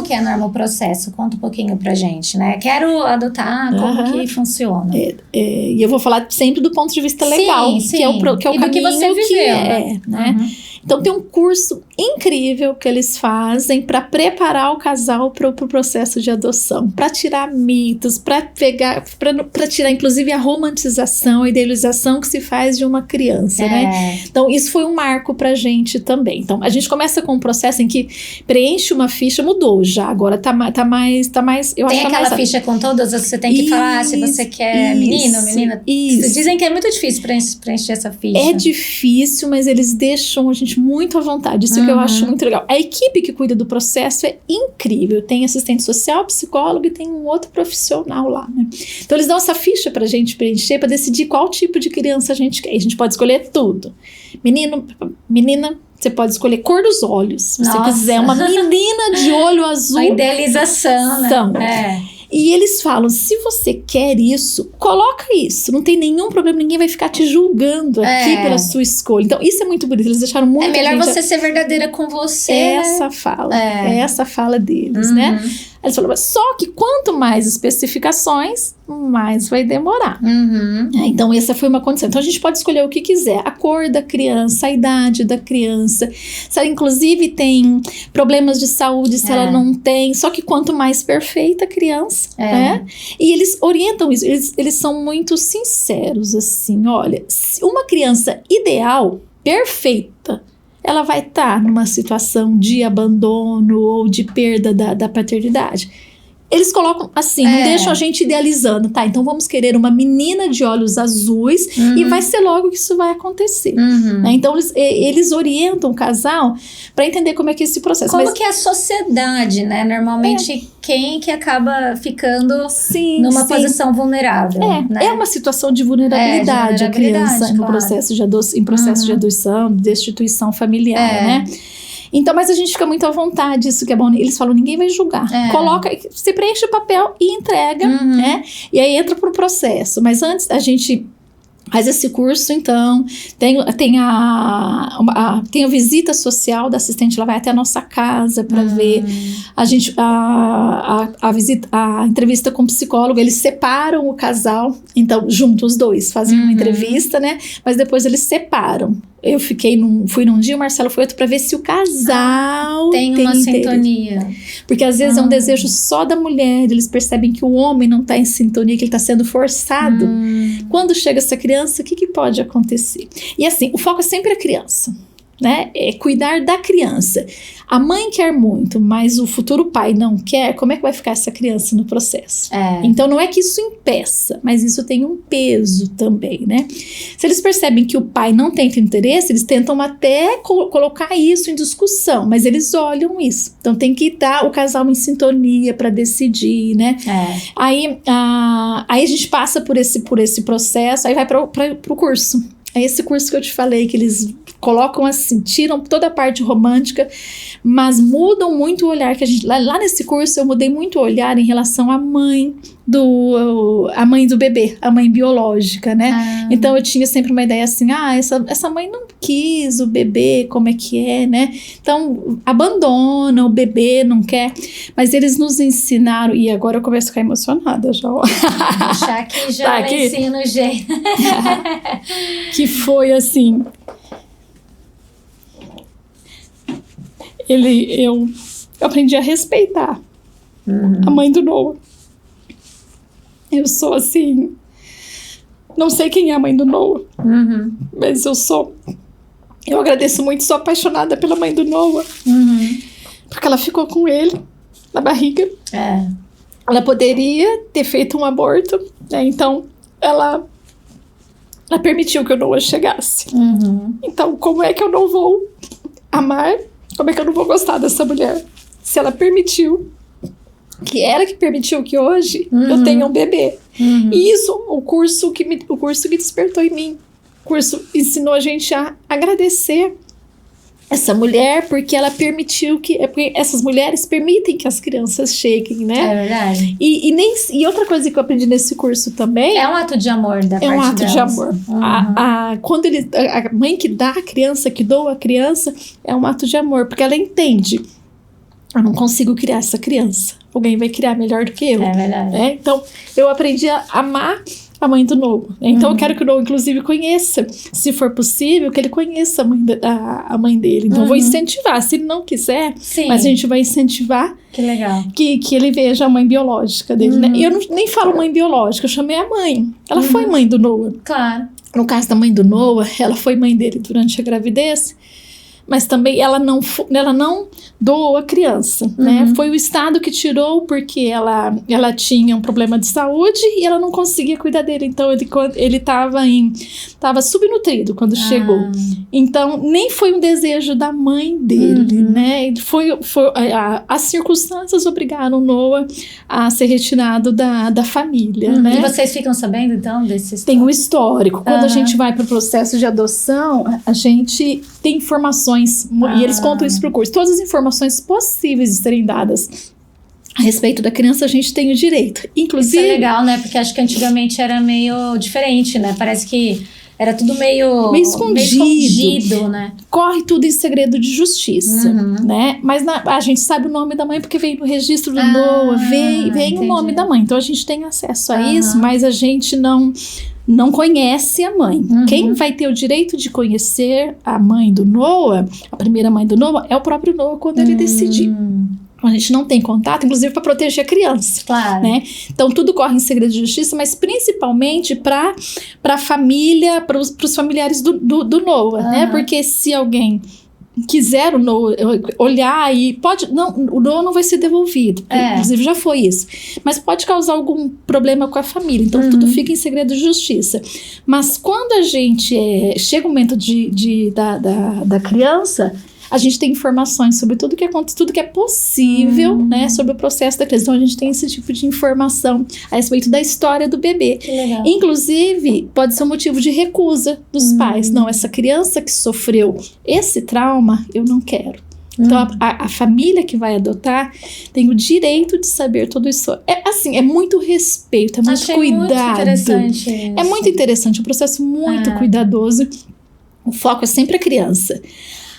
como que é normal o processo? Conta um pouquinho pra gente, né? Quero adotar, como que funciona? E eu vou falar sempre do ponto de vista legal, sim. que é o caminho que você viveu, né? Então tem um curso incrível que eles fazem para preparar o casal para o processo de adoção, para tirar mitos, para tirar inclusive a romantização, a idealização que se faz de uma criança, né? Então isso foi um marco pra gente também. Então a gente começa com um processo em que preenche uma ficha, mudou já, agora tá mais eu tem acho aquela mais... ficha com todas, você tem que falar se você quer menino, menina. Dizem que é muito difícil preencher essa ficha. É difícil, mas eles deixam a gente muito à vontade. Isso que eu acho muito legal. A equipe que cuida do processo é incrível. Tem assistente social, psicólogo e tem um outro profissional lá, né? Então eles dão essa ficha pra gente preencher, pra decidir qual tipo de criança a gente quer. E a gente pode escolher tudo. Menino, menina, você pode escolher cor dos olhos. Se você quiser uma menina de olho azul. A idealização, né? E eles falam, se você quer isso, coloca isso. Não tem nenhum problema, ninguém vai ficar te julgando aqui pela sua escolha. Então, isso é muito bonito. Eles deixaram muito... É melhor você ser verdadeira com você, essa fala. É essa fala deles, né? Eles falaram, só que quanto mais especificações, mais vai demorar. Então, essa foi uma condição. Então, a gente pode escolher o que quiser. A cor da criança, a idade da criança. Se ela, inclusive, tem problemas de saúde, se ela não tem. Só que quanto mais perfeita a criança, né? E eles orientam isso. Eles são muito sinceros, assim. Olha, uma criança ideal, perfeita, ela vai estar numa situação de abandono ou de perda da paternidade. Eles colocam assim, não deixam a gente idealizando, tá? Então vamos querer uma menina de olhos azuis e vai ser logo que isso vai acontecer. Né? Então eles orientam o casal para entender como é que é esse processo. Como que é a sociedade, né? Normalmente quem que acaba ficando numa posição vulnerável. Né? É uma situação de vulnerabilidade a criança no processo de processo de adoção, de destituição familiar, né? Então, mas a gente fica muito à vontade, isso que é bom. Eles falam, ninguém vai julgar. Coloca, você preenche o papel e entrega, né? E aí entra pro processo. Mas antes, a gente faz esse curso, então, tem a visita social da assistente, ela vai até a nossa casa para ver. A gente, a entrevista com o psicólogo, eles separam o casal, então, junto os dois, fazem uma entrevista, né? Mas depois eles separam. Eu fui num dia, o Marcelo foi outro, pra ver se o casal tem uma sintonia. Porque às vezes é um desejo só da mulher, eles percebem que o homem não tá em sintonia, que ele tá sendo forçado. Quando chega essa criança, o que pode acontecer? E assim, o foco é sempre a criança, né? É cuidar da criança. A mãe quer muito, mas o futuro pai não quer, como é que vai ficar essa criança no processo? Então não é que isso impeça, mas isso tem um peso também, né? Se eles percebem que o pai não tem interesse, eles tentam até colocar isso em discussão, mas eles olham isso. Então tem que estar o casal em sintonia para decidir, né? Aí a gente passa por esse processo, aí vai para o curso. É esse curso que eu te falei, que eles colocam assim, tiram toda a parte romântica, mas mudam muito o olhar que a gente... Lá nesse curso eu mudei muito o olhar em relação à mãe do bebê, a mãe biológica, né? Então eu tinha sempre uma ideia assim, essa mãe não quis o bebê, como é que é, né? Então abandona o bebê, não quer. Mas eles nos ensinaram, e agora eu começo a ficar emocionada já. Deixar aqui já tá ensino o jeito. Que foi assim... Eu aprendi a respeitar a mãe do Noah. Eu sou assim... Não sei quem é a mãe do Noah. Mas eu agradeço muito, sou apaixonada pela mãe do Noah. Porque ela ficou com ele na barriga. Ela poderia ter feito um aborto, né? Então ela permitiu que o Noah chegasse. Então como é que eu não vou amar? Como é que eu não vou gostar dessa mulher? Se ela permitiu, que ela que permitiu que hoje eu tenha um bebê. E isso, o curso que despertou em mim. O curso ensinou a gente a agradecer essa mulher, porque ela permitiu porque essas mulheres permitem que as crianças cheguem, né? É verdade. E outra coisa que eu aprendi nesse curso também... É um ato de amor da parte delas. É um ato de amor. Quando a mãe que dá a criança, que doa a criança, é um ato de amor, porque ela entende eu não consigo criar essa criança. Alguém vai criar melhor do que eu. É verdade. Então, eu aprendi a amar a mãe do Noah. Então, eu quero que o Noah, inclusive, conheça, se for possível, que ele conheça a mãe dele. Então, eu vou incentivar. Se ele não quiser, mas a gente vai incentivar. Que legal. Que ele veja a mãe biológica dele, né? E eu nem falo mãe biológica, eu chamei a mãe. Ela foi mãe do Noah. Claro. No caso da mãe do Noah, ela foi mãe dele durante a gravidez, mas também ela não doou a criança, né? Foi o Estado que tirou porque ela tinha um problema de saúde e ela não conseguia cuidar dele. Então, ele estava subnutrido quando chegou. Então, nem foi um desejo da mãe dele, né? As circunstâncias obrigaram o Noah a ser retirado da família, né? E vocês ficam sabendo, então, desse histórico? Tem um histórico. Quando a gente vai para o processo de adoção, a gente tem informações, e eles contam isso para o curso, todas as informações possíveis de serem dadas a respeito da criança, a gente tem o direito. Inclusive, isso é legal, né? Porque acho que antigamente era meio diferente, né? Parece que era tudo meio escondido, né? Corre tudo em segredo de justiça, né? Mas a gente sabe o nome da mãe porque vem no registro do Noah, vem o nome da mãe. Então, a gente tem acesso a isso, mas a gente não conhece a mãe. Quem vai ter o direito de conhecer a mãe do Noah, a primeira mãe do Noah, é o próprio Noah quando ele decidir. A gente não tem contato, inclusive para proteger a criança. Claro. Né? Então, tudo corre em segredo de justiça, mas principalmente para a família, para os familiares do Noah, né? Porque se alguém quiser o Noah olhar e o Noah não vai ser devolvido, inclusive já foi isso, mas pode causar algum problema com a família, então tudo fica em segredo de justiça. Mas quando a gente chega o momento da criança, a gente tem informações sobre tudo que acontece, tudo que é possível, né, sobre o processo da criança. Então, a gente tem esse tipo de informação a respeito da história do bebê. Que legal. Inclusive, pode ser um motivo de recusa dos pais. Não, essa criança que sofreu esse trauma, eu não quero. Então, a família que vai adotar tem o direito de saber tudo isso. É muito respeito, é muito cuidado. Muito interessante isso. É muito interessante, um processo muito cuidadoso. O foco é sempre a criança.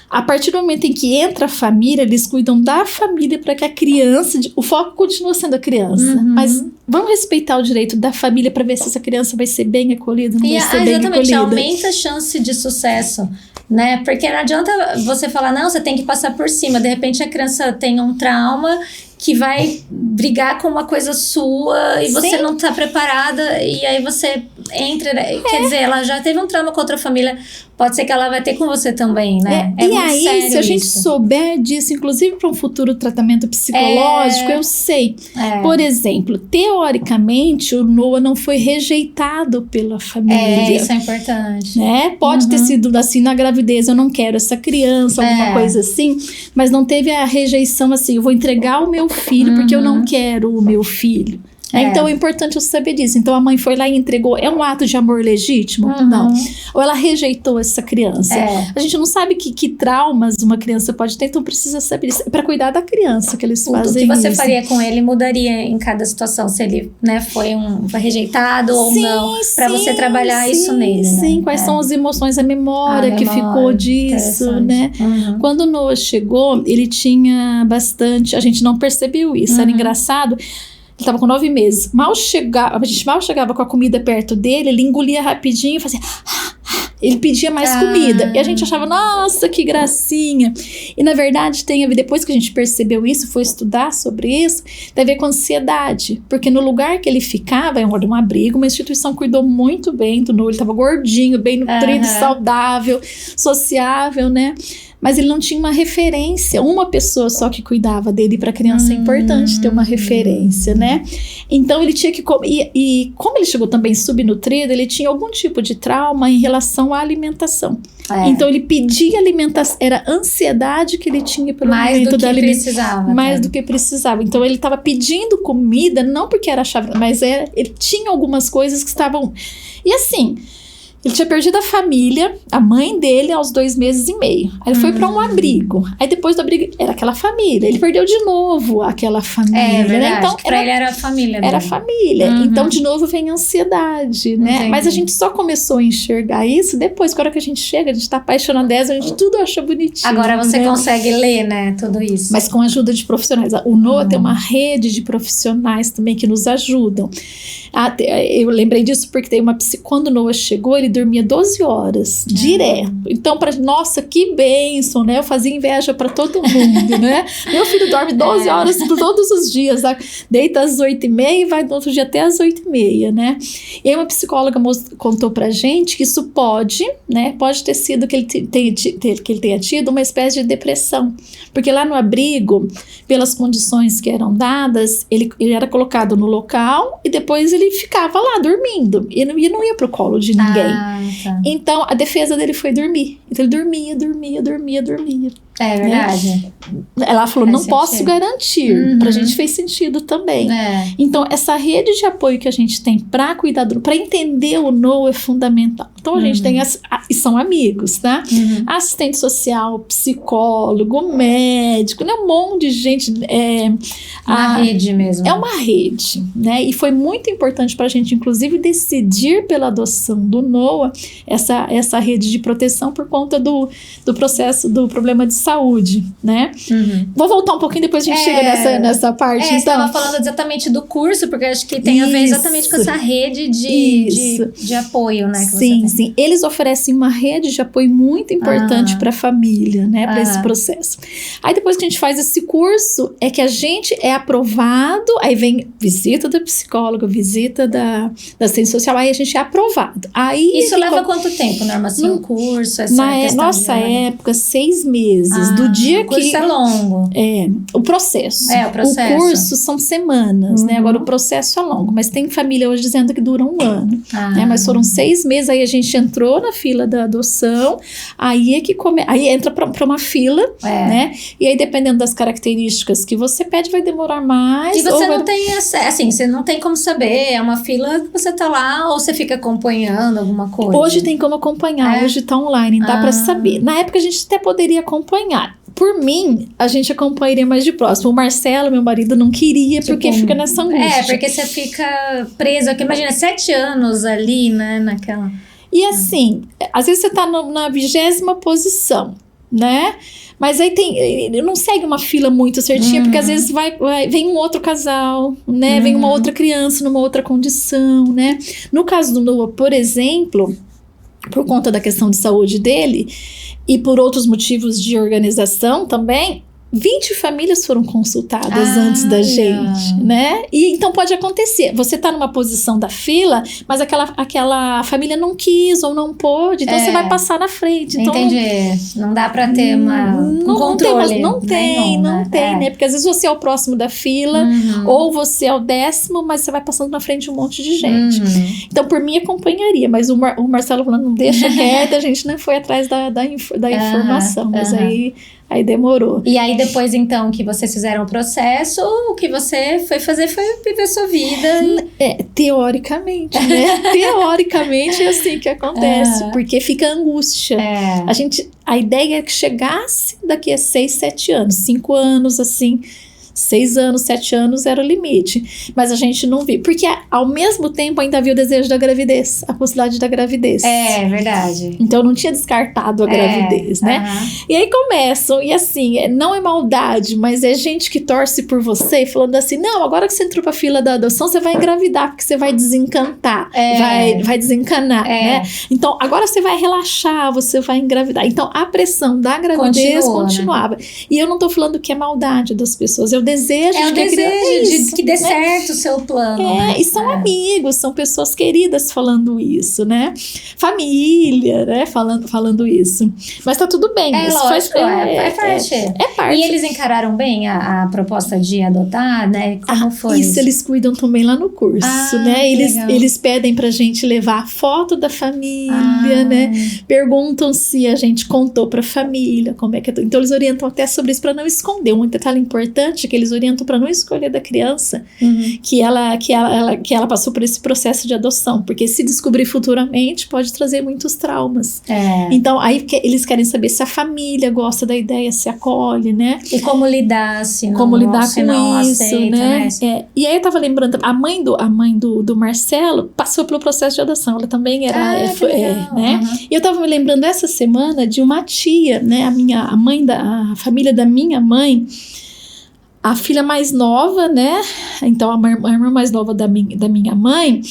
A partir do momento em que entra a família, eles cuidam da família para que a criança... O foco continua sendo a criança. Mas vamos respeitar o direito da família para ver se essa criança vai ser bem acolhida, não vai ser bem acolhida. Exatamente, aumenta a chance de sucesso, né? Porque não adianta você falar, não, você tem que passar por cima. De repente a criança tem um trauma que vai brigar com uma coisa sua e você não tá preparada e aí você entra... Quer dizer, ela já teve um trauma com outra família, pode ser que ela vai ter com você também, né? E aí, se a gente souber disso, inclusive para um futuro tratamento psicológico, eu sei. Por exemplo, teoricamente, o Noah não foi rejeitado pela família. Isso é importante. Né? Pode ter sido assim, na gravidez, eu não quero essa criança, alguma coisa assim, mas não teve a rejeição assim, eu vou entregar o meu filho porque eu não quero o meu filho. Então é importante eu saber disso. Então a mãe foi lá e entregou. É um ato de amor legítimo? Não. Ou ela rejeitou essa criança? A gente não sabe que traumas uma criança pode ter, então precisa saber isso. É para cuidar da criança que eles fazem isso. O que você faria com ele mudaria em cada situação, se ele, né, foi rejeitado ou não, para você trabalhar isso nele. Sim, né? Quais são as emoções, a memória que ficou disso, né? Quando o Noah chegou, ele tinha bastante... A gente não percebeu isso, era engraçado. Ele estava com 9 meses. A gente mal chegava com a comida perto dele, ele engolia rapidinho e fazia... Ele pedia mais comida. E a gente achava, nossa, que gracinha. E na verdade tem a ver, depois que a gente percebeu isso, foi estudar sobre isso, tem a ver com ansiedade. Porque no lugar que ele ficava, era um abrigo, uma instituição cuidou muito bem do Noah. Ele estava gordinho, bem nutrido, saudável, sociável, né? Mas ele não tinha uma referência, uma pessoa só que cuidava dele. Para criança é importante ter uma referência, né? Então ele tinha que comer, e como ele chegou também subnutrido, ele tinha algum tipo de trauma em relação à alimentação. Então ele pedia alimentação, era ansiedade que ele tinha pelo alimento da alimentação. Mais do que precisava. Então ele estava pedindo comida, não porque era chave, mas ele tinha algumas coisas que estavam... E assim... Ele tinha perdido a família, a mãe dele, aos 2 meses e meio. Aí ele foi para um abrigo. Aí depois do abrigo, era aquela família. Ele perdeu de novo aquela família. É verdade, né? Então, pra ele era a família dele. Era a família. Então, de novo, vem a ansiedade, né? Entendi. Mas a gente só começou a enxergar isso depois. Que a hora que a gente chega, a gente tá apaixonadésima, a gente tudo acha bonitinho. Agora você né? consegue ler, né, tudo isso. Mas com a ajuda de profissionais. O NOA tem uma rede de profissionais também que nos ajudam. Eu lembrei disso porque tem quando o Noah chegou, ele dormia 12 horas, direto. Então, nossa, que bênção, né? Eu fazia inveja para todo mundo, né? Meu filho dorme 12 horas todos os dias, né? Deita às 8h30 e vai no outro dia até às 8h30, né? E aí uma psicóloga contou pra gente que isso pode ter sido que ele tenha tido uma espécie de depressão. Porque lá no abrigo, pelas condições que eram dadas, ele era colocado no local e depois ele ficava lá dormindo e não ia pro colo de ninguém. Tá. Então a defesa dele foi dormir. Então ele dormia. É verdade. Ela falou, Faz não sentido. posso garantir. Pra gente fez sentido também. Então essa rede de apoio que a gente tem pra cuidar pra entender o Noah é fundamental. Então a gente tem e são amigos, tá? Assistente social, psicólogo, médico, né? Um monte de gente. Uma rede mesmo. É uma rede, né? E foi muito importante pra gente, inclusive, decidir pela adoção do Noah, essa rede de proteção por conta do processo, do problema de saúde, né? Vou voltar um pouquinho, depois a gente chega nessa parte. Você estava falando exatamente do curso, porque acho que tem a ver exatamente com essa rede de apoio, né? Sim. Eles oferecem uma rede de apoio muito importante para a família, né? Para esse processo. Aí depois que a gente faz esse curso, é que a gente é aprovado, aí vem visita da psicóloga, visita da assistente social, aí a gente é aprovado. Aí isso leva quanto tempo, Norma? Assim, um curso? Na nossa época, 6 meses. Do dia o curso que... é longo. O processo. O processo. O curso são semanas, né? Agora o processo é longo, mas tem família hoje dizendo que dura 1 ano. Né? Mas foram 6 meses, aí a gente entrou na fila da adoção, aí é que aí entra para uma fila, né? E aí dependendo das características que você pede, vai demorar mais. E você não tem assim, você não tem como saber, é uma fila que você tá lá ou você fica acompanhando alguma coisa? Hoje tem como acompanhar, hoje tá online, dá para saber. Na época a gente até poderia acompanhar. Por mim, a gente acompanharia mais de próximo. O Marcelo, meu marido, não queria, porque fica nessa angústia. Porque você fica preso aqui, imagina, 7 anos ali, né, naquela... E assim, às vezes você tá na 20ª posição, né? Mas aí não segue uma fila muito certinha, porque às vezes vem um outro casal, né? Vem uma outra criança numa outra condição, né? No caso do Noah, por exemplo, por conta da questão de saúde dele e por outros motivos de organização também, 20 famílias foram consultadas antes da gente, né? E então pode acontecer, você tá numa posição da fila, mas aquela família não quis ou não pôde, então você vai passar na frente. Então, entendi. Não dá pra ter um controle. Não tem, né? Porque às vezes você é o próximo da fila, ou você é o 10º, mas você vai passando na frente de um monte de gente. Então, por mim, acompanharia, mas o Marcelo falando, não deixa quieto, a gente não foi atrás da informação, mas aí demorou. E aí depois, então, que vocês fizeram o processo, o que você foi fazer foi viver sua vida. Teoricamente, né? Teoricamente é assim que acontece, porque fica angústia. A ideia é que chegasse daqui a 6, 7 anos, 5 anos, assim... 6 anos, 7 anos era o limite. Mas a gente não viu. Porque ao mesmo tempo ainda havia o desejo da gravidez. A possibilidade da gravidez. É verdade. Então não tinha descartado a gravidez, né? E aí começam. E assim, não é maldade, mas é gente que torce por você. Falando assim, não, agora que você entrou pra fila da adoção, você vai engravidar. Porque você vai desencantar. Vai desencanar, né? Então agora você vai relaxar, você vai engravidar. Então a pressão da gravidez continuava. Né? E eu não tô falando que é maldade das pessoas. Eu desejo de que dê certo o seu plano. E são amigos, são pessoas queridas falando isso, né? Família, né? Falando isso. Mas tá tudo bem. Isso lógico, é parte. É parte. E eles encararam bem a proposta de adotar, né? Como foi? Isso eles cuidam também lá no curso, né? Eles pedem pra gente levar foto da família, né? Perguntam se a gente contou pra família como é que é. Então eles orientam até sobre isso pra não esconder. Um detalhe importante que eles orientam para não escolher da criança que ela passou por esse processo de adoção, porque se descobrir futuramente pode trazer muitos traumas. Então aí eles querem saber se a família gosta da ideia, se acolhe, né? E como lidar, como lidar com não isso, aceita, né? E aí eu tava lembrando, a mãe do Marcelo passou pelo processo de adoção, ela também era, né? E eu tava me lembrando essa semana de uma tia, né? A família da minha mãe, a filha mais nova, né? Então a irmã mais nova da minha mãe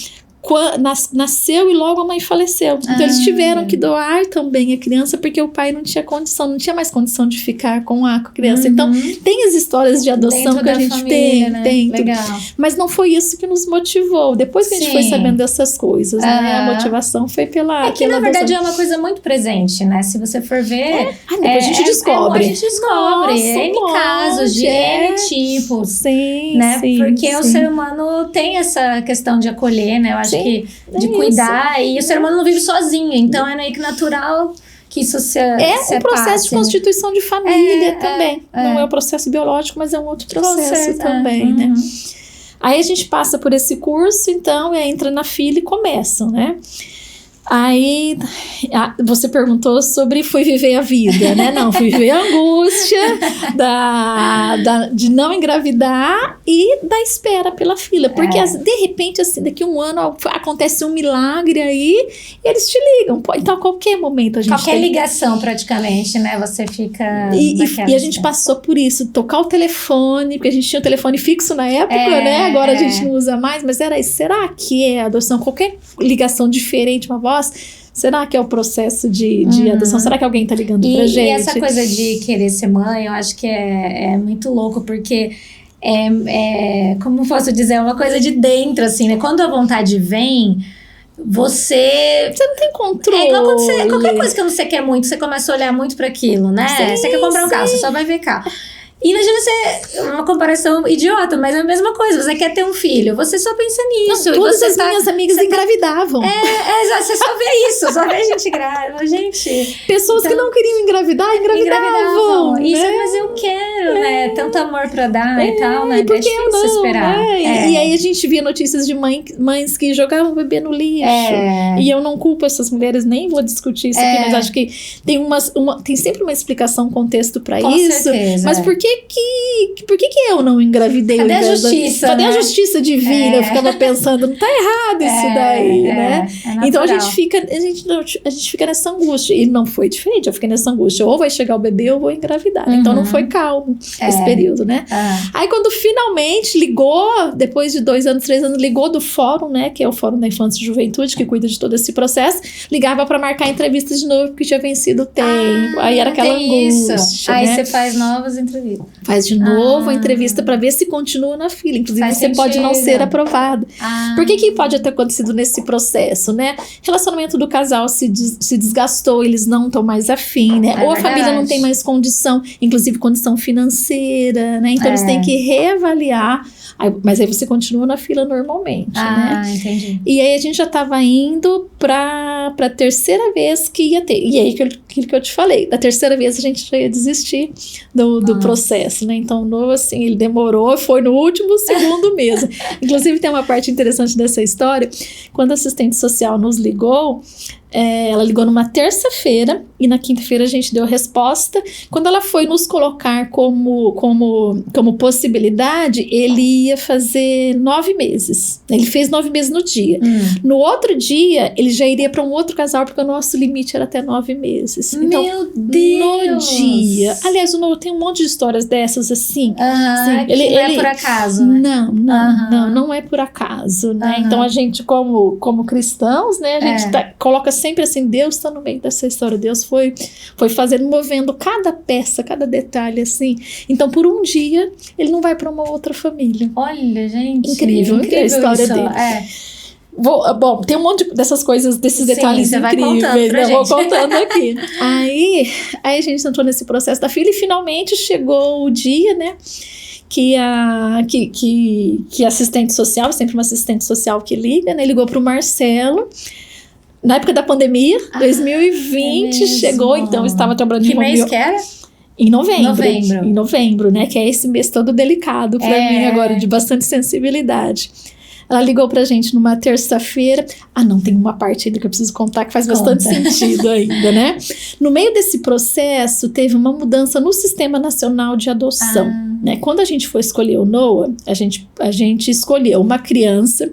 nasceu e logo a mãe faleceu. Então eles tiveram que doar também a criança porque o pai não tinha mais condição de ficar com a criança. Então tem as histórias de adoção dentro que a gente família, tem, né? Legal. Mas não foi isso que nos motivou. Depois que a gente foi sabendo dessas coisas, né? A motivação foi pela que na verdade é uma coisa muito presente, né? Se você for ver, depois a gente descobre. A gente descobre N casos de N tipos. Sim, né? Sim, porque o ser humano tem essa questão de acolher, né? Eu acho que de cuidar, e o ser humano não vive sozinho, então é meio que natural que isso se um processo de constituição de família também. Não é um processo biológico, mas é um outro processo também, né? Aí a gente passa por esse curso, então, entra na fila e começam, né? Aí você perguntou sobre fui viver a vida, né? Não, fui viver a angústia de não engravidar e da espera pela fila. Porque de repente, assim, daqui a um ano acontece um milagre aí e eles te ligam. Então a qualquer momento a gente qualquer ligação praticamente, né? Você fica e a gente passou por isso, tocar o telefone, porque a gente tinha o telefone fixo na época, né? Agora a gente não usa mais, mas era isso. Será que é adoção? Qualquer ligação diferente, uma voz, será que é o processo de adoção? Será que alguém tá ligando pra gente? E essa coisa de querer ser mãe, eu acho que é muito louco, porque como posso dizer, é uma coisa de dentro, assim, né? Quando a vontade vem, você não tem controle. É igual quando qualquer coisa que você quer muito, você começa a olhar muito pra aquilo, né? Você quer comprar um carro, você só vai ver carro. E imagina uma comparação idiota, mas é a mesma coisa. Você quer ter um filho, você só pensa nisso. Não, todas as minhas amigas engravidavam. Você só vê isso, só vê a gente grávida. Gente, pessoas que não queriam engravidar, engravidavam. Isso, mas eu quero, né? Tanto amor pra dar e tal, né? Porque é difícil esperar. E aí a gente via notícias de mães que jogavam o bebê no lixo. E eu não culpo essas mulheres, nem vou discutir isso aqui, mas acho que tem sempre uma explicação, contexto pra isso. Certeza, mas por que eu não engravidei? Cadê a justiça? Cadê a justiça divina? Eu ficava pensando, não tá errado isso daí, né? Então a gente fica nessa angústia. E não foi diferente, eu fiquei nessa angústia. Ou vai chegar o bebê ou vou engravidar. Então não foi calmo esse período, né? Aí quando finalmente ligou, depois de 2 anos, 3 anos, ligou do fórum, né? Que é o Fórum da Infância e Juventude, que cuida de todo esse processo. Ligava pra marcar entrevistas de novo, porque tinha vencido o tempo. Aí era aquela angústia. Aí né? você faz novas entrevistas. Faz de novo a entrevista para ver se continua na fila. Inclusive, você pode não ser aprovado. Por que pode ter acontecido nesse processo, né? Relacionamento do casal se desgastou, eles não estão mais afim, né? Ou a família não tem mais condição, inclusive condição financeira, né? Então, eles têm que reavaliar. Mas aí você continua na fila normalmente, né? Entendi. E aí a gente já estava indo pra terceira vez que ia ter. E aí, aquilo que eu te falei, da terceira vez a gente já ia desistir do processo, né? Então, assim, ele demorou, foi no último segundo mesmo. Inclusive, tem uma parte interessante dessa história. Quando a assistente social nos ligou, ela ligou numa terça-feira e na quinta-feira a gente deu resposta. Quando ela foi nos colocar como possibilidade, ele ia fazer 9 meses. Ele fez 9 meses no dia. No outro dia, ele já iria para um outro casal, porque o nosso limite era até 9 meses. Então, meu Deus! No dia. Aliás, tem um monte de histórias dessas assim. Ele não é por acaso, né? Não é por acaso, né? Então, a gente, como cristãos, né? A gente coloca sempre assim, Deus está no meio dessa história. Deus foi fazendo, movendo cada peça, cada detalhe, assim. Então, por um dia, ele não vai para uma outra família. Olha, gente. Incrível a história isso, dele. Bom, tem um monte dessas coisas, desses detalhes incríveis, né? Vou contando aqui. Aí a gente entrou nesse processo da filha e finalmente chegou o dia, né? Que a assistente social, sempre uma assistente social que liga, né? Ligou pro Marcelo. Na época da pandemia, 2020, chegou, então estava trabalhando em home office. Que mês que era? Em novembro, né? Que é esse mês todo delicado pra mim agora, de bastante sensibilidade. Ela ligou pra gente numa terça-feira. Não, tem uma parte ainda que eu preciso contar que faz bastante sentido ainda, né? No meio desse processo, teve uma mudança no Sistema Nacional de Adoção, né? Quando a gente foi escolher o Noah, a gente escolheu uma criança.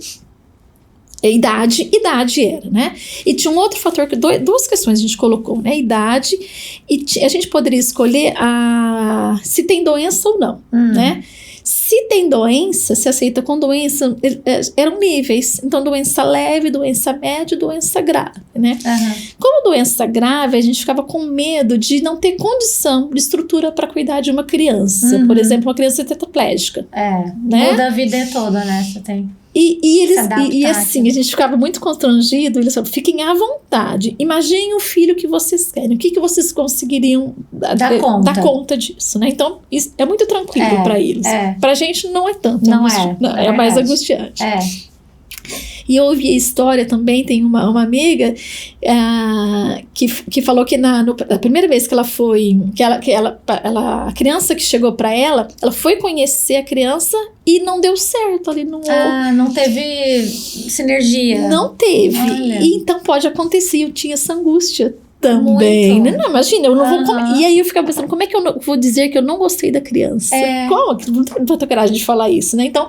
Idade era, né? E tinha um outro fator, duas questões a gente colocou, né? Idade, e a gente poderia escolher se tem doença ou não, né? Se tem doença, se aceita com doença, eram níveis. Então, doença leve, doença média, doença grave, né? Como doença grave, a gente ficava com medo de não ter condição de estrutura para cuidar de uma criança. Por exemplo, uma criança tetraplégica. Né? Muda a vida toda, né? Você tem... E assim, a gente ficava muito constrangido. Eles falavam, fiquem à vontade, imaginem o filho que vocês querem, o que vocês conseguiriam dar conta disso, né? Então, isso é muito tranquilo para eles. Pra gente não é tanto. Não é mais angustiante. E eu ouvi a história também, tem uma amiga que falou que na primeira vez que ela foi, a criança que chegou para ela foi conhecer a criança e não deu certo ali no... não teve sinergia. Não teve. E então pode acontecer, eu tinha essa angústia também, né? Não, imagina, eu não vou e aí eu ficava pensando, como é que eu vou dizer que eu não gostei da criança? Como? Não tenho tanta coragem de falar isso, né? Então,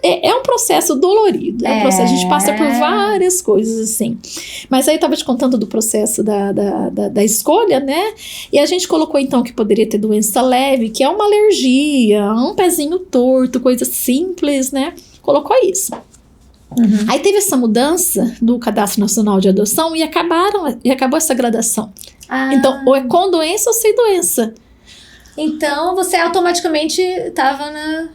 é um processo dolorido, a gente passa por várias coisas, assim. Mas aí eu tava te contando do processo da escolha, né? E a gente colocou, então, que poderia ter doença leve, que é uma alergia, um pezinho torto, coisa simples, né? Colocou isso. Aí teve essa mudança do Cadastro Nacional de Adoção e acabou essa gradação. Então, ou é com doença ou sem doença. Então, você automaticamente estava na...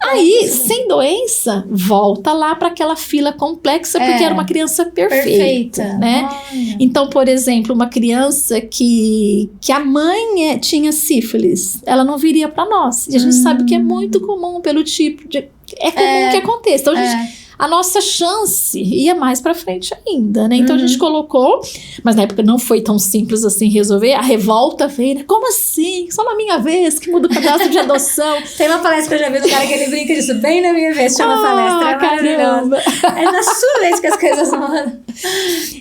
Aí, sem doença, volta lá para aquela fila complexa, porque era uma criança perfeita, né? Então, por exemplo, uma criança que a mãe tinha sífilis, ela não viria para nós. E a gente sabe que é muito comum pelo tipo de... É comum que aconteça. Então, a nossa chance ia mais pra frente ainda, né? Então a gente colocou, mas na época não foi tão simples assim resolver. A revolta veio, né? Como assim? Só na minha vez que muda o cadastro de adoção. Tem uma palestra que eu já vi do cara que ele brinca disso, bem na minha vez, chama palestra. Caramba! É na sua vez que as coisas mudam.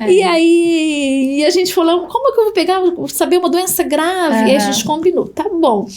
E aí a gente falou, como que eu vou saber uma doença grave? E a gente combinou, tá bom.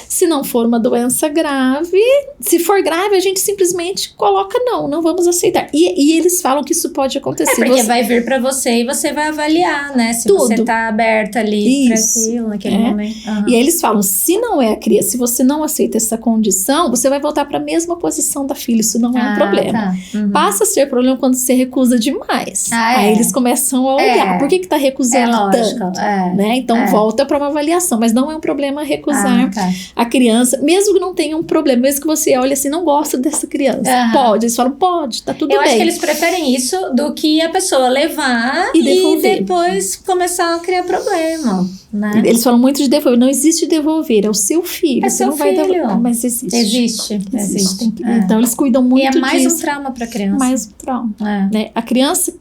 Se não for uma doença grave, se for grave, a gente simplesmente coloca não vamos aceitar. E eles falam que isso pode acontecer. Porque vai vir pra você e você vai avaliar, né? Se você tá aberta ali pra aquilo, naquele momento. E aí eles falam, se não é a criança, se você não aceita essa condição, você vai voltar pra mesma posição da filha. Isso não é um problema. Passa a ser problema quando você recusa demais. Aí eles começam a olhar. Por que tá recusando tanto? Né? Então volta pra uma avaliação. Mas não é um problema recusar a criança. Mesmo que não tenha um problema. Mesmo que você olhe assim, não gosta dessa criança. Pode. Eles falam, pode, tá tudo bem. Eu acho que eles preferem isso do que a pessoa levar e depois começar a criar problema, né? Eles falam muito de devolver. Não existe devolver, é o seu filho. É seu não filho. Vai devolver, mas existe. Existe. Então eles cuidam muito disso. E é mais um trauma pra criança. Mais um trauma. Né? A criança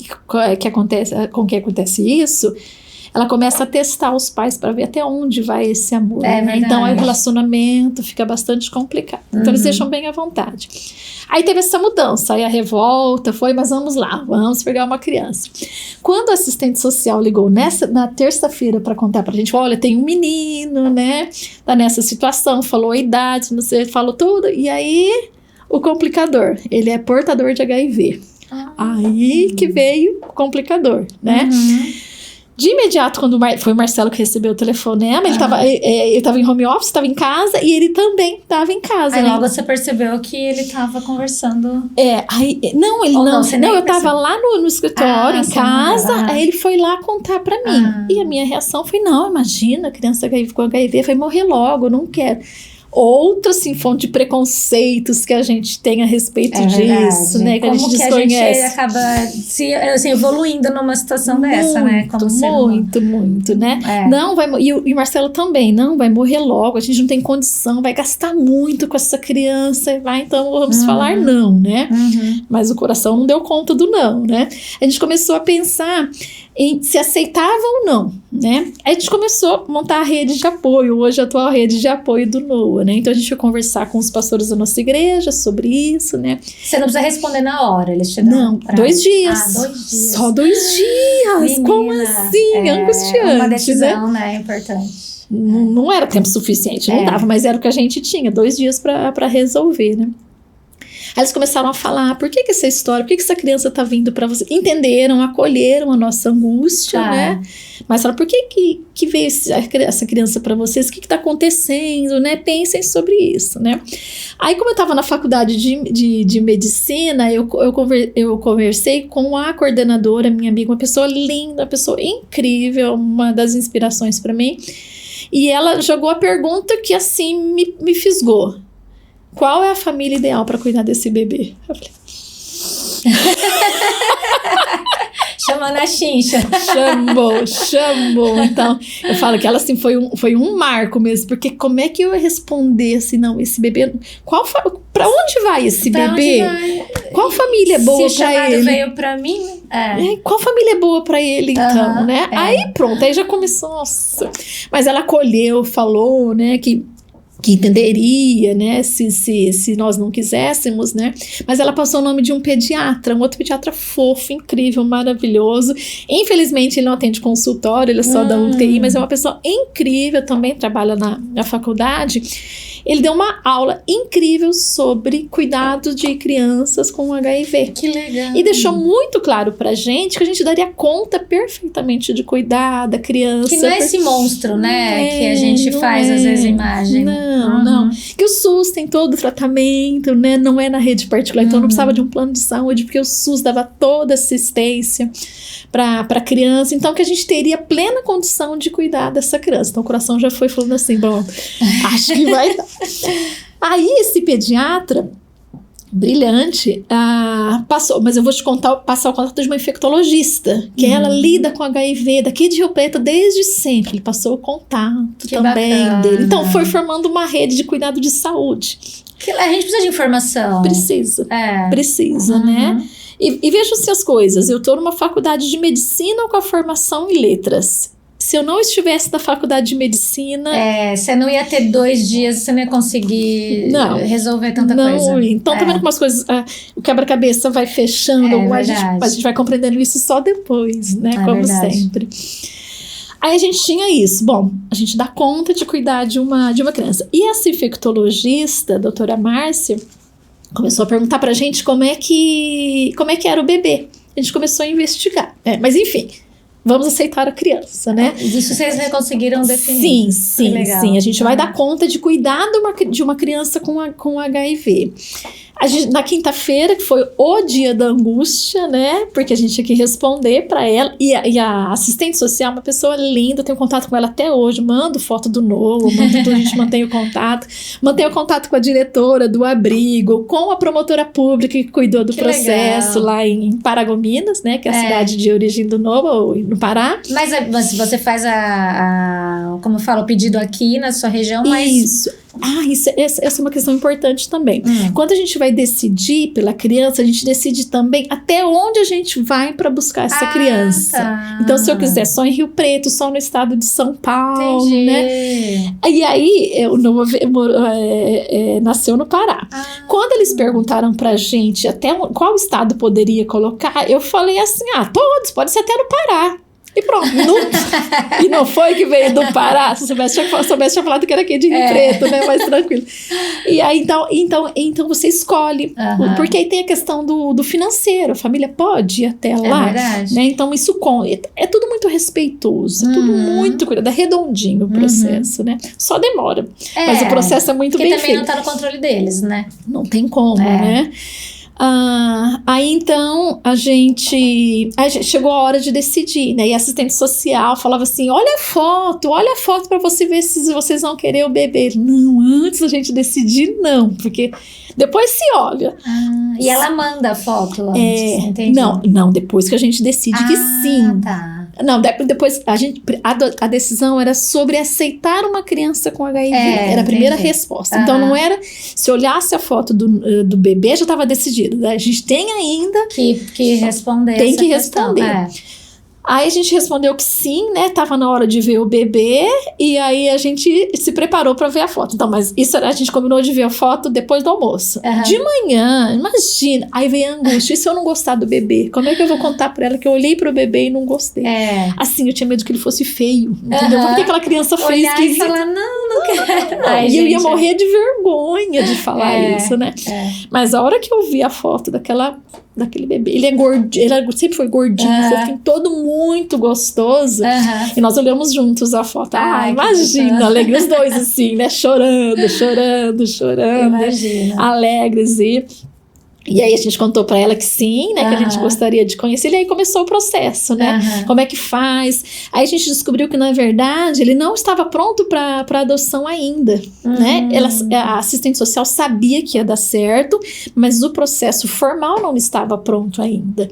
com quem acontece isso, ela começa a testar os pais para ver até onde vai esse amor. Né? Então, aí o relacionamento fica bastante complicado. Então, eles deixam bem à vontade. Aí teve essa mudança, aí a revolta foi, mas vamos lá, vamos pegar uma criança. Quando a assistente social ligou na terça-feira para contar pra gente, olha, tem um menino, né, tá nessa situação, falou a idade, não sei, falou tudo, e aí o complicador, ele é portador de HIV. Aí que veio o complicador, né? De imediato, quando foi o Marcelo que recebeu o telefonema, ele tava em home office, estava em casa, e ele também estava em casa. Aí logo você percebeu que ele estava conversando... Não, eu tava lá no escritório, em casa, aí ele foi lá contar pra mim. E a minha reação foi, não, imagina, a criança com HIV vai morrer logo, eu não quero. Outra, assim, fonte de preconceitos que a gente tem a respeito disso, né? Que a gente desconhece. A gente acaba evoluindo numa situação dessa, né? Como muito, né? Não, e o Marcelo também, não, vai morrer logo, a gente não tem condição, vai gastar muito com essa criança, então vamos falar não, né? Mas o coração não deu conta do não, né? A gente começou a pensar se aceitava ou não, né? Aí a gente começou a montar a rede de apoio, hoje a atual rede de apoio do NOA, né? Então a gente foi conversar com os pastores da nossa igreja sobre isso, né? Você não precisa responder na hora, eles te dão Não, 2 dias. 2 dias. Só 2 dias. Menina, como assim? Angustiante, uma decisão, né? Importante. Não era tempo suficiente, não dava, mas era o que a gente tinha, 2 dias para resolver, né? Aí eles começaram a falar, por que essa história, por que essa criança tá vindo para você? Entenderam, acolheram a nossa angústia, né? Mas falaram, por que veio essa criança para vocês? O que tá acontecendo, né? Pensem sobre isso, né? Aí, como eu tava na faculdade de medicina, eu conversei com a coordenadora, minha amiga, uma pessoa linda, uma pessoa incrível, uma das inspirações para mim. E ela jogou a pergunta que, assim, me fisgou. Qual é a família ideal para cuidar desse bebê? Eu falei... Chamando a chincha. Chamou. Então, eu falo que ela, assim, foi um marco mesmo, porque como é que eu ia responder, assim, não, esse bebê... Pra onde vai esse bebê? Qual família é boa pra ele? Se o chamado veio pra mim... Qual família é boa pra ele, então, né? Aí, pronto, aí já começou, nossa. Mas ela acolheu, falou, né, que entenderia, né, se nós não quiséssemos, né, mas ela passou o nome de um outro pediatra fofo, incrível, maravilhoso. Infelizmente ele não atende consultório, ele é só da UTI, mas é uma pessoa incrível, também trabalha na faculdade. Ele deu uma aula incrível sobre cuidado de crianças com HIV. Que legal. E deixou muito claro pra gente que a gente daria conta perfeitamente de cuidar da criança. Que não é esse monstro, né? Que a gente faz às vezes imagem. Não. Que o SUS tem todo o tratamento, né? Não é na rede particular, então não precisava de um plano de saúde, porque o SUS dava toda assistência para criança, então que a gente teria plena condição de cuidar dessa criança. Então o coração já foi falando assim, bom, acho que vai dar. Aí esse pediatra brilhante passou, mas eu vou te passar o contato de uma infectologista, que ela lida com HIV daqui de Rio Preto desde sempre. Ele passou o contato que também bacana. dele. Então foi formando uma rede de cuidado de saúde. A gente precisa de informação. Precisa, né? E veja-se as coisas, eu estou numa faculdade de medicina com a formação em letras. Se eu não estivesse na faculdade de medicina... você não ia ter 2 dias, você não ia conseguir resolver tanta coisa. Então, tá vendo como as coisas... o quebra-cabeça vai fechando, a gente vai compreendendo isso só depois, né? Como sempre. Aí a gente tinha isso. Bom, a gente dá conta de cuidar de uma criança. E essa infectologista, a doutora Márcia, começou a perguntar pra gente como é que era o bebê. A gente começou a investigar. Mas enfim, vamos aceitar a criança, né? Isso vocês conseguiram definir. Sim. A gente vai dar conta de cuidar de uma criança com HIV. Na quinta-feira, que foi o dia da angústia, né? Porque a gente tinha que responder para ela. E a assistente social, uma pessoa linda, eu tenho contato com ela até hoje. Mando foto do Novo, a gente mantém o contato. Mantenho o contato com a diretora do abrigo, com a promotora pública que cuidou do processo legal. Lá em Paragominas, né? Que é a cidade de origem do Novo, no Pará. Mas você faz como eu falo, o pedido aqui na sua região, mas... Isso. Essa é uma questão importante também. Quando a gente vai decidir pela criança, a gente decide também até onde a gente vai para buscar essa criança. Tá. Então, se eu quiser só em Rio Preto, só no estado de São Paulo, entendi. Né? E aí, o Novo nasceu no Pará. Quando eles perguntaram pra gente até qual estado poderia colocar, eu falei assim, todos, pode ser até no Pará. E pronto. E não foi que veio do Pará. Se soubesse, tinha falado que era aqui de Rio Preto, né? Mais tranquilo. E aí, então você escolhe. Porque aí tem a questão do financeiro. A família pode ir até lá. Verdade. Né? Então, isso é tudo muito respeitoso. É tudo muito cuidado. É redondinho o processo, né? Só demora. Mas o processo é muito bem feito. Porque também não tá no controle deles, né? Não tem como, né? Aí então a gente chegou a hora de decidir, né? E a assistente social falava assim: olha a foto pra você ver se vocês vão querer o bebê. Não, antes a gente decidir, não, porque depois se olha. E ela manda a foto antes, entendi. Não, depois que a gente decide que sim. Tá. Não, depois a decisão era sobre aceitar uma criança com HIV. Era a primeira resposta. Então não era, se olhasse a foto do bebê, já estava decidido. A gente tem ainda que responder. Tem que responder. Aí a gente respondeu que sim, né? Tava na hora de ver o bebê. E aí a gente se preparou pra ver a foto. Então, mas isso a gente combinou de ver a foto depois do almoço. De manhã, imagina. Aí veio a angústia. E se eu não gostar do bebê? Como é que eu vou contar pra ela que eu olhei pro bebê e não gostei? Assim, eu tinha medo que ele fosse feio. Entendeu? Porque aquela criança feia. Olhar e falar, não quero. Ai, e eu ia morrer de vergonha de falar isso, né? Mas a hora que eu vi a foto daquele bebê, ele é gordinho, ele sempre foi gordinho, fofinho, todo muito gostoso. E nós olhamos juntos a foto. Imagina, alegres os dois assim, né? Chorando. Imagina. Alegres e aí a gente contou pra ela que sim, né? Que a gente gostaria de conhecer. E aí começou o processo, né? Como é que faz? Aí a gente descobriu que, na verdade, ele não estava pronto pra adoção ainda, né? A assistente social sabia que ia dar certo, mas o processo formal não estava pronto ainda.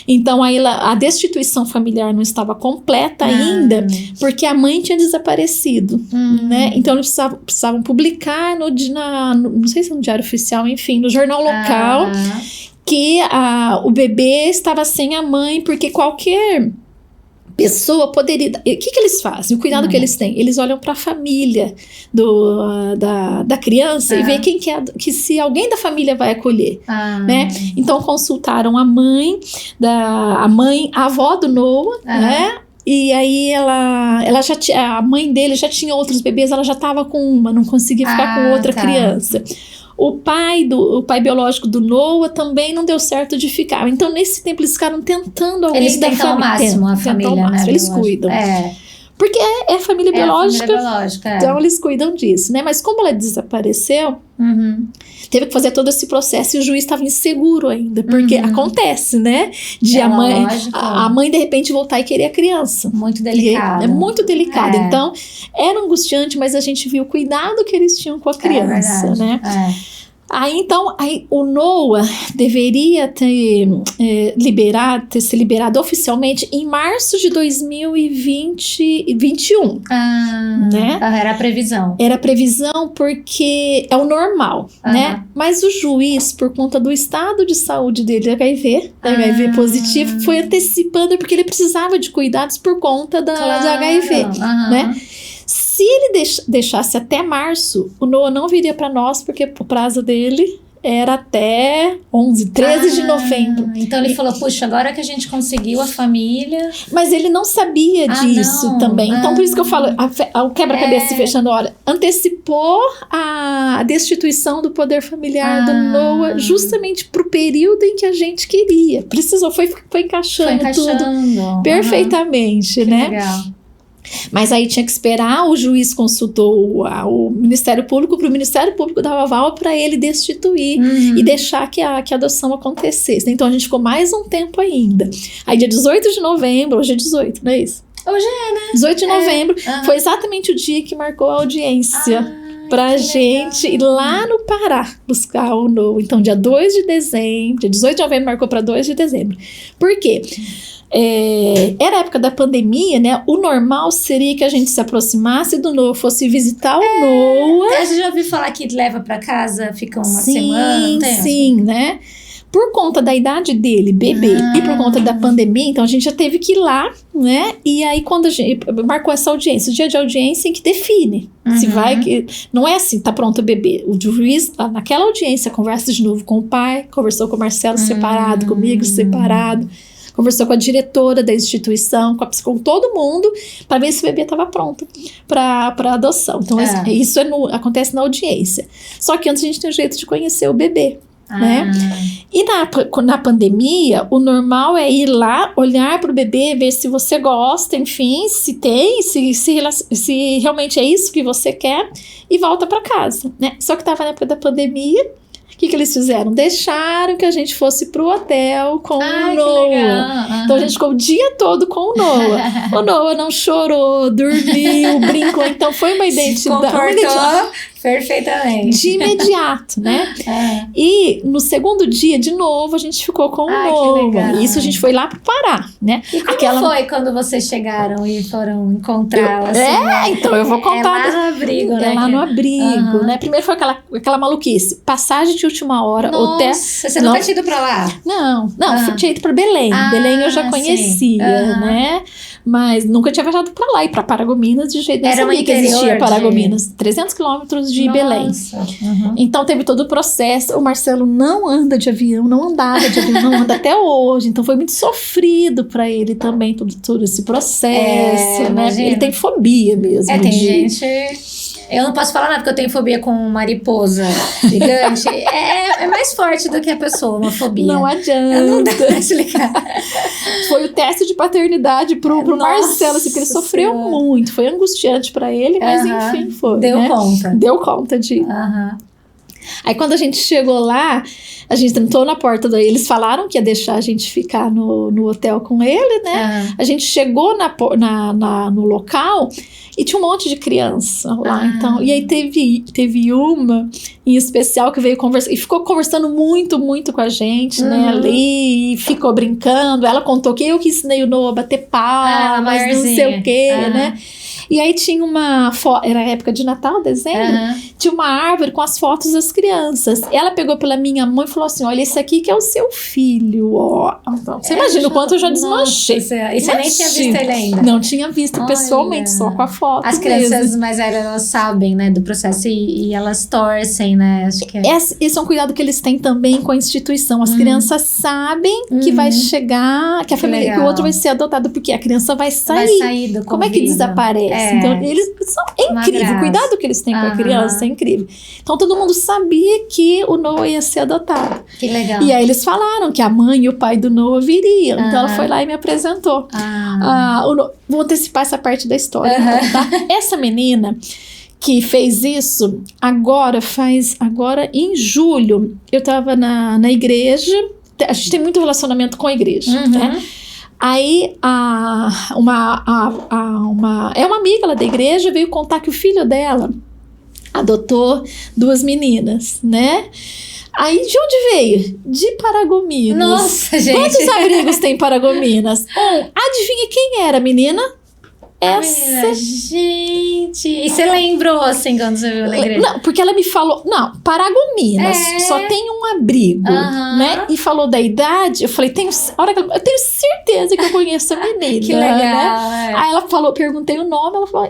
Então, aí a destituição familiar não estava completa ainda, porque a mãe tinha desaparecido, né? Então, eles precisavam publicar não sei se no Diário Oficial, enfim, no jornal local, que o bebê estava sem a mãe, porque qualquer pessoa poderia... O que eles fazem? O cuidado que eles têm? Eles olham para a família da criança e veem que se alguém da família vai acolher, né? Então consultaram a avó do Noah, né? E aí ela já tinha, a mãe dele já tinha outros bebês, ela já estava com uma, não conseguia ficar com outra criança. O pai biológico do Noah também não deu certo de ficar. Então, nesse tempo, eles ficaram tentando alguém da família. Eles tentam ao máximo a família, né? Eles cuidam. Porque é família biológica. Então, eles cuidam disso, né? Mas como ela desapareceu, teve que fazer todo esse processo e o juiz estava inseguro ainda. Porque acontece, né? A mãe, de repente, voltar e querer a criança. Muito delicado. É muito delicado. Então, era angustiante, mas a gente viu o cuidado que eles tinham com a criança, né? Aí o Noah deveria ter se liberado oficialmente em março de 2021. Né? Era a previsão. Era a previsão porque é o normal, né? Mas o juiz, por conta do estado de saúde dele, HIV positivo, foi antecipando porque ele precisava de cuidados por conta do HIV, né? Se ele deixasse até março, o Noah não viria para nós, porque o prazo dele era até 13 de novembro. Então ele falou, puxa, agora que a gente conseguiu a família... Mas ele não sabia disso também. Então por isso que eu falo, o quebra-cabeça se fechando a hora, antecipou a destituição do poder familiar do Noah justamente pro período em que a gente queria. Foi encaixando tudo perfeitamente, né? Legal. Mas aí tinha que esperar, o juiz consultou o Ministério Público, para o Ministério Público dar o aval para ele destituir e deixar que a adoção acontecesse. Então a gente ficou mais um tempo ainda. Aí dia 18 de novembro, hoje é 18, não é isso? Hoje é, né? 18 de novembro foi exatamente o dia que marcou a audiência pra gente ir lá no Pará buscar o Noah. Então dia 2 de dezembro, dia 18 de novembro marcou para 2 de dezembro. Por quê? Era a época da pandemia, né? O normal seria que a gente se aproximasse do Noah, fosse visitar o Noah. Você já ouviu falar que leva pra casa, fica uma semana, não tem? Sim, né? Por conta da idade dele, bebê, e por conta da pandemia, então a gente já teve que ir lá, né? E aí quando a gente marcou essa audiência, o dia de audiência em que define se vai, não é assim, tá pronto o bebê. O juiz, naquela audiência, conversa de novo com o pai, conversou com o Marcelo separado, comigo separado. Conversou com a diretora da instituição, com todo mundo, para ver se o bebê estava pronto para adoção. Então, isso acontece na audiência. Só que antes a gente tem um jeito de conhecer o bebê. Né? E na pandemia, o normal é ir lá, olhar para o bebê, ver se você gosta, enfim, se tem, se realmente é isso que você quer, e volta para casa. Né? Só que estava na época da pandemia. O que eles fizeram? Deixaram que a gente fosse pro hotel com o Noah. Então a gente ficou o dia todo com o Noah. O Noah não chorou, dormiu, brincou. Então foi uma identidade. Perfeitamente. De imediato, né? E no segundo dia, de novo, a gente ficou com o Noah. Isso a gente foi lá pro Pará, né? E como foi quando vocês chegaram e foram encontrá-la? Assim, então eu vou contar. É lá no abrigo, né? É lá no abrigo, né? Primeiro foi aquela maluquice. Passagem de última hora. Nossa, você nunca tinha ido pra lá? Não, tinha ido pra Belém. Belém eu já conhecia, né? Mas nunca tinha viajado pra lá. E pra Paragominas, de jeito nenhum. Eu sabia que existia Paragominas. 300 quilômetros de Belém. Então teve todo o processo. O Marcelo não anda de avião, não andava de avião, não anda até hoje. Então foi muito sofrido pra ele também, todo esse processo, né? Imagina. Ele tem fobia mesmo. Tem gente... Eu não posso falar nada porque eu tenho fobia com mariposa gigante. É mais forte do que a pessoa, uma fobia. Não adianta. Não dá pra explicar. Foi o teste de paternidade pro Marcelo, assim, porque ele sofreu muito. Foi angustiante pra ele, mas enfim, foi. Deu conta. Deu conta de... Aí quando a gente chegou lá, a gente entrou na porta daí, eles falaram que ia deixar a gente ficar no hotel com ele, né? A gente chegou no local e tinha um monte de criança lá, então. E aí teve uma em especial que veio conversar e ficou conversando muito, muito com a gente, né? Ali, e ficou brincando. Ela contou que eu que ensinei o Noah a bater palmas, não sei o quê, né? E aí tinha uma foto, era época de Natal, dezembro, tinha uma árvore com as fotos das crianças. Ela pegou pela minha mãe e falou assim, olha, esse aqui que é o seu filho, ó. Então, você imagina o quanto eu já desmanchei. E você nem tinha visto ele ainda? Não tinha visto pessoalmente, só com a foto. As crianças mais velhas, elas sabem, né, do processo e elas torcem, né? Acho que esse é um cuidado que eles têm também com a instituição. As crianças sabem que vai chegar, que a família, que o outro vai ser adotado, porque a criança vai sair. Vai sair do convívio. Como é que desaparece? Então, eles são incrível. O cuidado que eles têm com a criança é incrível. Então, todo mundo sabia que o Noah ia ser adotado. Que legal. E aí, eles falaram que a mãe e o pai do Noah viriam. Então, ela foi lá e me apresentou. Vou antecipar essa parte da história. Tá? Essa menina que fez isso, agora em julho, eu tava na igreja. A gente tem muito relacionamento com a igreja, né? Aí, uma amiga lá da igreja veio contar que o filho dela adotou 2 meninas, né? Aí, de onde veio? De Paragominas. Nossa, gente! Quantos abrigos tem Paragominas? Adivinha quem era a menina? Essa. Gente! E você lembrou, assim, quando você viu na igreja? Não, porque ela me falou... Não, Paragominas só tem um abrigo, né? E falou da idade. Eu falei, eu tenho certeza que eu conheço a menina. Que legal, né? Aí ela falou, perguntei o nome, ela falou,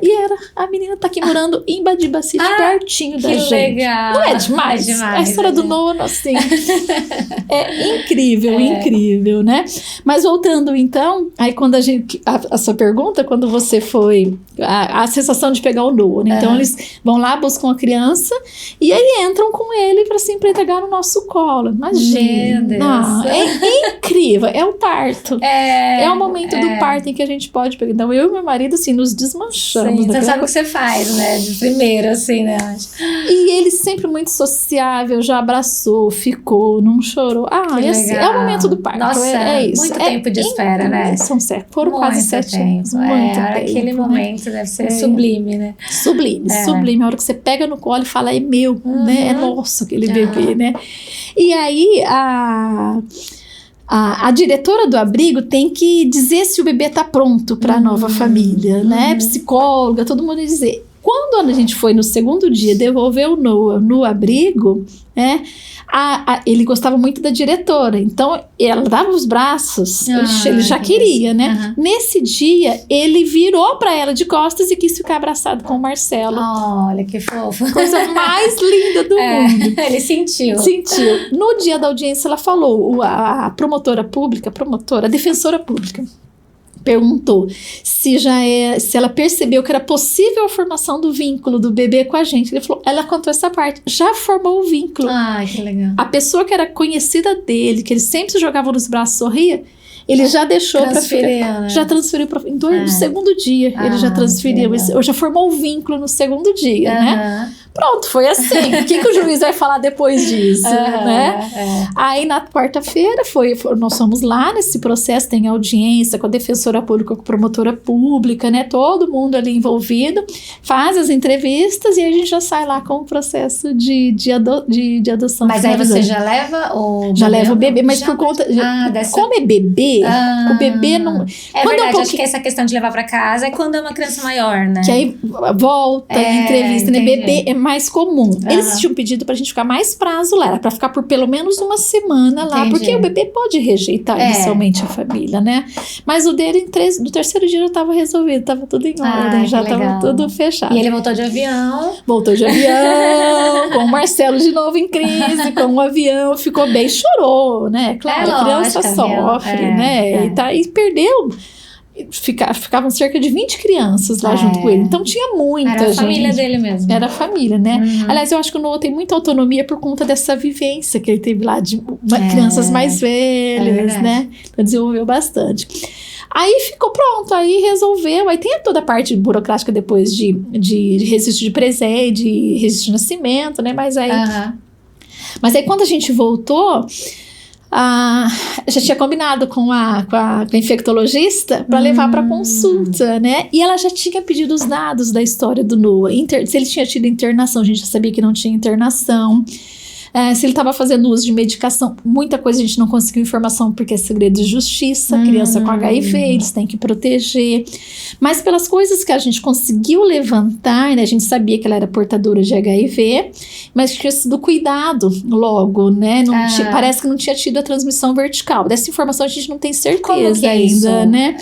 a menina tá aqui morando em Badiba City, pertinho da gente. Que legal! Não é demais? A história do Noah, assim, é incrível, né? Mas voltando, então, aí quando a sua pergunta, quando você foi a sensação de pegar o Noah, né? Então eles vão lá, buscam a criança e aí entram com ele para se entregar no nosso colo. Imagina, é incrível, é o parto, é o momento do parto em que a gente pode pegar. Então eu e meu marido assim nos desmanchamos. Você sabe o que você faz, né? De primeiro, assim, né? E ele sempre muito sociável, já abraçou, ficou, não chorou. Assim, é o momento do parto. Nossa, é isso. Muito tempo de espera, né? Foram quase 7 anos. Muito tempo. Aquele momento deve ser sublime, né? Sublime. A hora que você pega no colo e fala, é meu, né? É nosso aquele bebê, né? E aí, a diretora do abrigo tem que dizer se o bebê tá pronto para a nova família, né? Psicóloga, todo mundo dizer. Quando a gente foi no segundo dia devolver o Noah no abrigo, né? Ele gostava muito da diretora, então ela dava os braços, ele já queria, né? Nesse dia, ele virou pra ela de costas e quis ficar abraçado com o Marcelo. Olha, que fofo. Coisa mais linda do mundo. Ele sentiu. No dia da audiência, ela falou, a defensora pública, perguntou se ela percebeu que era possível a formação do vínculo do bebê com a gente. Ela contou essa parte, já formou o vínculo. Que legal. A pessoa que era conhecida dele, que ele sempre se jogava nos braços, sorria, ele já deixou para filha, já transferiu para no segundo dia, ele já transferiu, já formou o vínculo no segundo dia, né? Pronto, foi assim. O que o juiz vai falar depois disso, né? Aí na quarta-feira nós fomos lá nesse processo, tem audiência com a defensora pública, com a promotora pública, né? Todo mundo ali envolvido, faz as entrevistas e a gente já sai lá com o processo de adoção. Mas aí você já leva o já leva o bebê, mas por conta... Como é bebê, o bebê não... É verdade, acho que essa questão de levar pra casa é quando é uma criança maior, né? Que aí volta, entrevista, né? Bebê é mais comum. Eles tinham pedido pra gente ficar mais prazo lá, era pra ficar por pelo menos uma semana lá, porque o bebê pode rejeitar inicialmente a família, né? Mas o dele, no terceiro dia já tava resolvido, tava tudo em ordem, já tava tudo fechado. E ele voltou de avião. Voltou de avião, com o Marcelo de novo em crise, com o avião, ficou bem, chorou, né? Claro, a criança sofre, né? E perdeu... Ficavam cerca de 20 crianças lá junto com ele. Então tinha muita gente. Era a família dele mesmo. Era a família, né? Aliás, eu acho que o Noah tem muita autonomia por conta dessa vivência que ele teve lá de crianças mais velhas, né? Então desenvolveu bastante. Aí ficou pronto, aí resolveu. Aí tem toda a parte burocrática depois de registro de presente, de registro de nascimento, né? Mas aí quando a gente voltou... já tinha combinado com a infectologista para levar para consulta, né? E ela já tinha pedido os dados da história do Noah. Se ele tinha tido internação, a gente já sabia que não tinha internação. Se ele estava fazendo uso de medicação, muita coisa a gente não conseguiu informação porque é segredo de justiça, criança com HIV, eles têm que proteger. Mas pelas coisas que a gente conseguiu levantar, né, a gente sabia que ela era portadora de HIV, mas tinha sido cuidado logo, né? Parece que não tinha tido a transmissão vertical. Dessa informação a gente não tem certeza ainda, né?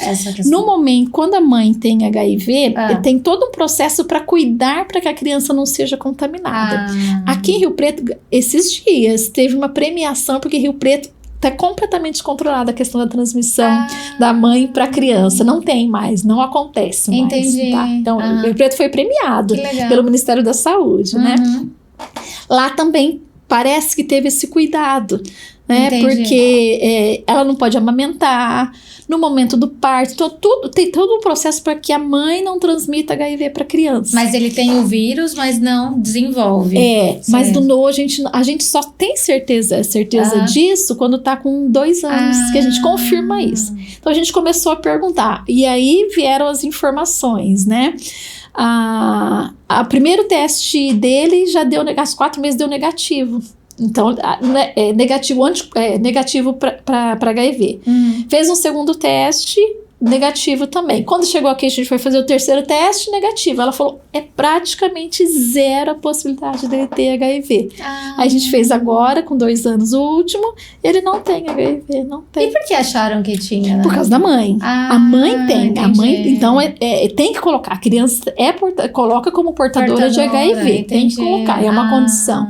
No momento, quando a mãe tem HIV, tem todo um processo para cuidar para que a criança não seja contaminada. Aqui em Rio Preto, esses dias teve uma premiação porque Rio Preto está completamente controlada a questão da transmissão da mãe para a criança. Não tem mais, não acontece mais. Entendi. Tá? Então, Rio Preto foi premiado pelo Ministério da Saúde, né? Lá também parece que teve esse cuidado, né? Porque ela não pode amamentar no momento do parto, então tem todo um processo para que a mãe não transmita HIV para a criança. Mas ele tem o vírus, mas não desenvolve. Mas do Noah a gente só tem certeza disso quando tá com 2 anos, que a gente confirma isso. Então a gente começou a perguntar, e aí vieram as informações, né? O primeiro teste dele já deu, às 4 meses deu negativo. Então, negativo para HIV. Fez um segundo teste, negativo também. Quando chegou aqui, a gente foi fazer o terceiro teste, negativo. Ela falou, é praticamente zero a possibilidade dele ter HIV. Aí a gente fez agora, com 2 anos, o último, ele não tem HIV, não tem. E por que acharam que tinha? Né? Por causa da mãe. A mãe tem. Entendi. A mãe, então, tem que colocar. A criança coloca como portadora de HIV. Entendi. Tem que colocar, é uma condição.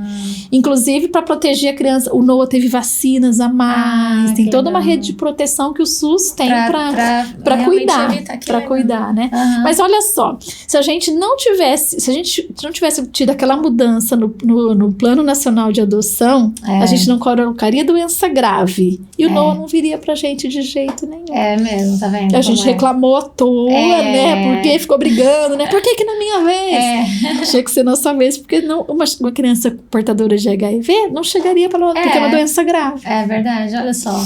Inclusive, para proteger a criança, o Noah teve vacinas a mais, tem toda uma rede de proteção que o SUS tem para cuidar, né? Mas olha só, se a gente não tivesse tido aquela mudança no Plano Nacional de Adoção, a gente não colocaria doença grave. E o Noah não viria pra gente de jeito nenhum. É mesmo, tá vendo? A gente reclamou à toa, né? Porque ficou brigando, né? Por que na minha vez? Tinha que ser nossa vez, porque uma criança portadora de HIV não chegaria porque é uma doença grave. É verdade, olha só.